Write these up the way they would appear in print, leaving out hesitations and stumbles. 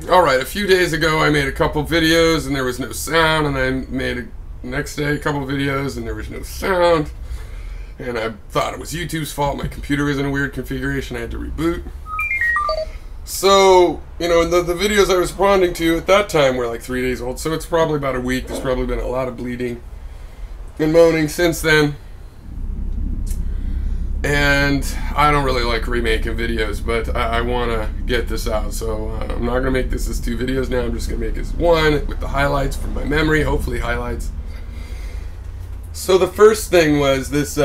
Alright, a few days ago I made a couple videos and there was no sound, and I made next day a couple videos and there was no sound, and I thought it was YouTube's fault. My computer was in a weird configuration, I had to reboot. So, you know, the videos I was responding to at that time were like 3 days old, so it's probably about a week. There's probably been a lot of bleeding and moaning since then. And I don't really like remaking videos, but I want to get this out, so I'm not going to make this as 2 videos now. I'm just going to make it as 1 with the highlights from my memory, hopefully highlights. So the first thing was this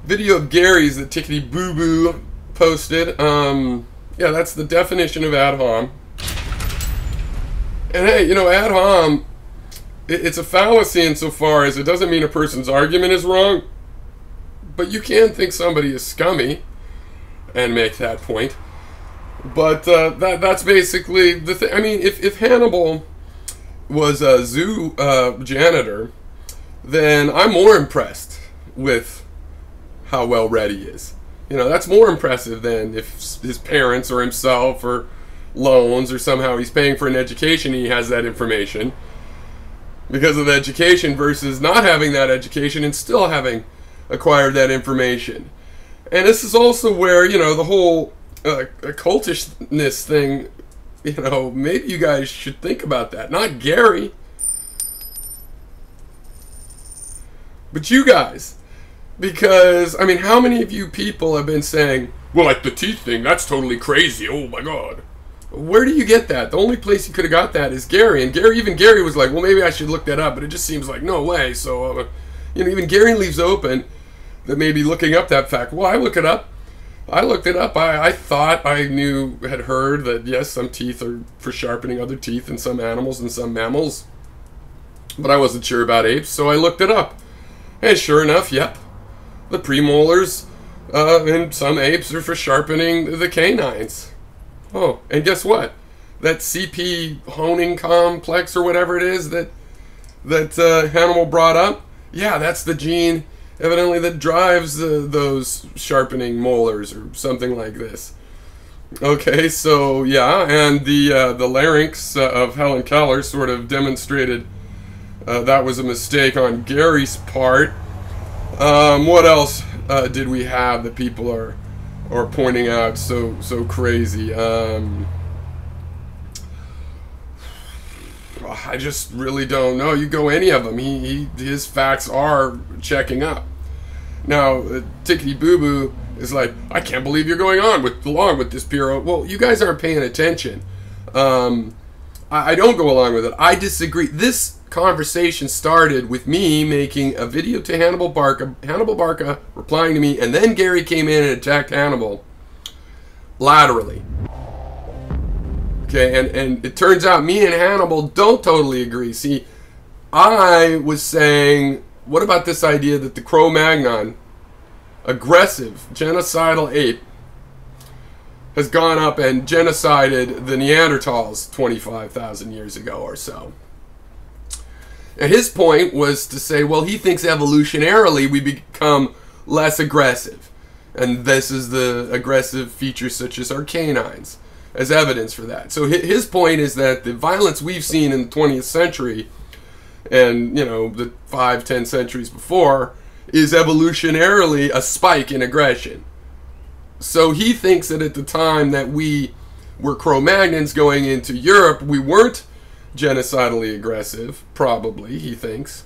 video of Gary's that Tickety Boo Boo posted. Yeah, that's the definition of Adhom. And hey, you know, Adhom, it's a fallacy insofar as it doesn't mean a person's argument is wrong. But you can think somebody is scummy and make that point. But that's basically the thing. I mean, if Hannibal was a zoo janitor, then I'm more impressed with how well read he is. You know, that's more impressive than if his parents or himself or loans or somehow he's paying for an education and he has that information because of the education versus not having that education and still having acquired that information. And this is also where, you know, the whole occultishness thing, you know, maybe you guys should think about that. Not Gary, but you guys. Because, I mean, how many of you people have been saying, well, like the teeth thing, that's totally crazy, oh my god. Where do you get that? The only place you could have got that is Gary. And even Gary was like, well, maybe I should look that up, but it just seems like, no way. So, you know, even Gary leaves open that maybe looking up that fact. Well, I look it up. I looked it up. I thought I had heard that, yes, some teeth are for sharpening other teeth in some animals and some mammals. But I wasn't sure about apes, so I looked it up. And sure enough, yep. The premolars in some apes are for sharpening the canines. Oh, and guess what? That CP honing complex or whatever it is that Hannibal brought up, yeah, that's the gene evidently that drives those sharpening molars or something like this. Okay, so yeah, and the larynx of Helen Keller sort of demonstrated that was a mistake on Gary's part. What else did we have that people are pointing out so crazy? I just really don't know. You go any of them, his facts are checking up. Now, Tickety Boo Boo is like, I can't believe you're going along with this, Piro. Well, you guys aren't paying attention. I don't go along with it. I disagree. This conversation started with me making a video to Hannibal Barca replying to me, and then Gary came in and attacked Hannibal laterally. Okay, and it turns out me and Hannibal don't totally agree. See, I was saying, what about this idea that the Cro-Magnon, aggressive, genocidal ape, has gone up and genocided the Neanderthals 25,000 years ago or so? And his point was to say, well, he thinks evolutionarily we become less aggressive. And this is the aggressive features such as our canines as evidence for that. So his point is that the violence we've seen in the 20th century and, you know, the 5-10 centuries before is evolutionarily a spike in aggression. So he thinks that at the time that we were Cro-Magnons going into Europe, we weren't genocidally aggressive, probably, he thinks.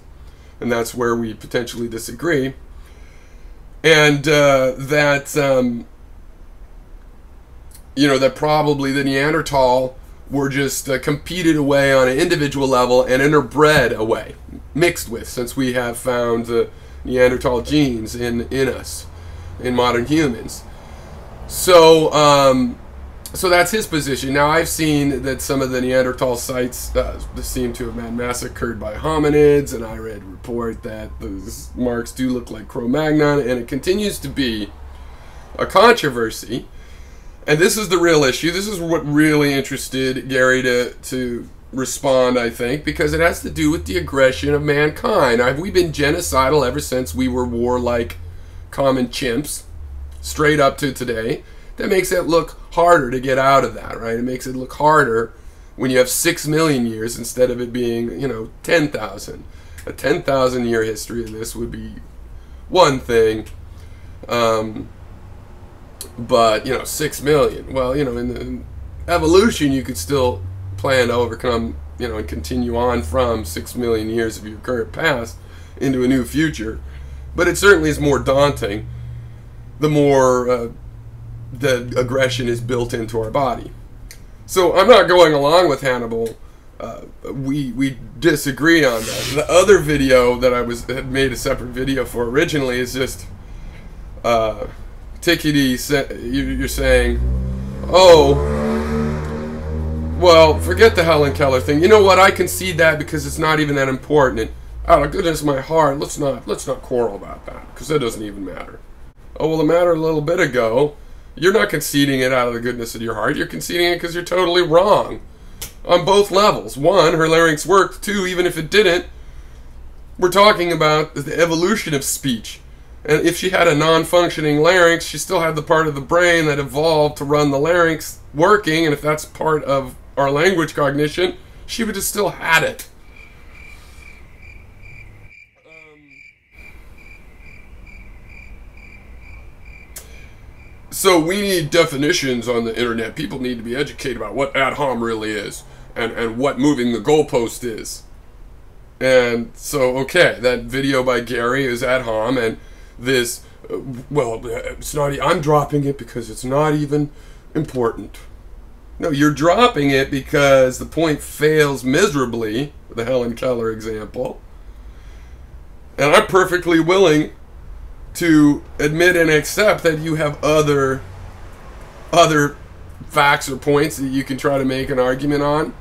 And that's where we potentially disagree. And you know, that probably the Neanderthal were just competed away on an individual level and interbred away, mixed with, since we have found the Neanderthal genes in us, in modern humans. So, so that's his position. Now, I've seen that some of the Neanderthal sites seem to have been massacred by hominids, and I read a report that those marks do look like Cro-Magnon, and it continues to be a controversy. And this is the real issue. This is what really interested Gary to respond, I think, because it has to do with the aggression of mankind. Have we been genocidal ever since we were warlike common chimps, straight up to today? that makes it look harder to get out of that, right? It makes it look harder when you have 6 million years instead of it being, 10,000. A 10,000 year history of this would be one thing, but 6 million. Well, in evolution, you could still plan to overcome, and continue on from 6 million years of your current past into a new future. But it certainly is more daunting the more the aggression is built into our body. So I'm not going along with Hannibal. We disagree on that. The other video that I had made a separate video for originally is just Tickety. You're saying, oh, well, forget the Helen Keller thing. You know what? I concede that because it's not even that important. And out of goodness of my heart, let's not quarrel about that because that doesn't even matter. Oh, well, it mattered a little bit ago. You're not conceding it out of the goodness of your heart. You're conceding it because you're totally wrong on both levels. One, her larynx worked. Two, even if it didn't, we're talking about the evolution of speech. And if she had a non-functioning larynx, she still had the part of the brain that evolved to run the larynx working. And if that's part of our language cognition, she would have still had it. So we need definitions on the internet. People need to be educated about what Adhom really is and what moving the goalpost is. And so, okay, that video by Gary is Adhom, and this, well, it's not. I'm dropping it because it's not even important. No, you're dropping it because the point fails miserably, the Helen Keller example. And I'm perfectly willing to admit and accept that you have other facts or points that you can try to make an argument on.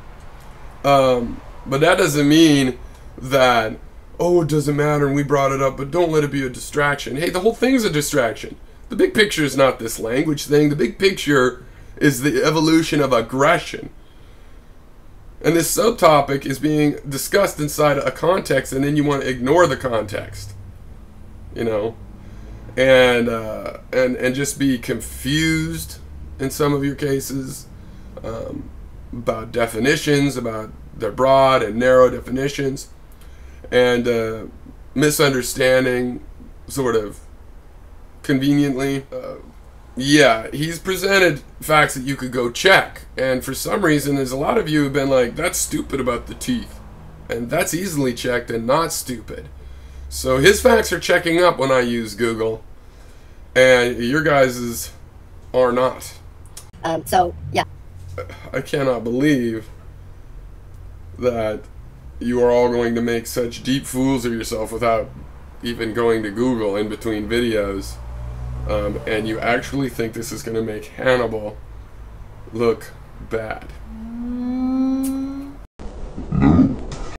But that doesn't mean that, oh, it doesn't matter and we brought it up, but don't let it be a distraction. Hey, the whole thing's a distraction. The big picture is not this language thing. The big picture is the evolution of aggression. And this subtopic is being discussed inside a context, and then you want to ignore the context. And just be confused in some of your cases about definitions, about their broad and narrow definitions, and misunderstanding sort of conveniently. Yeah, he's presented facts that you could go check, and for some reason there's a lot of you who've been like, that's stupid about the teeth, and that's easily checked and not stupid. So his facts are checking up when I use Google, and your guys's are not. So, yeah. I cannot believe that you are all going to make such deep fools of yourself without even going to Google in between videos. And you actually think this is going to make Hannibal look bad.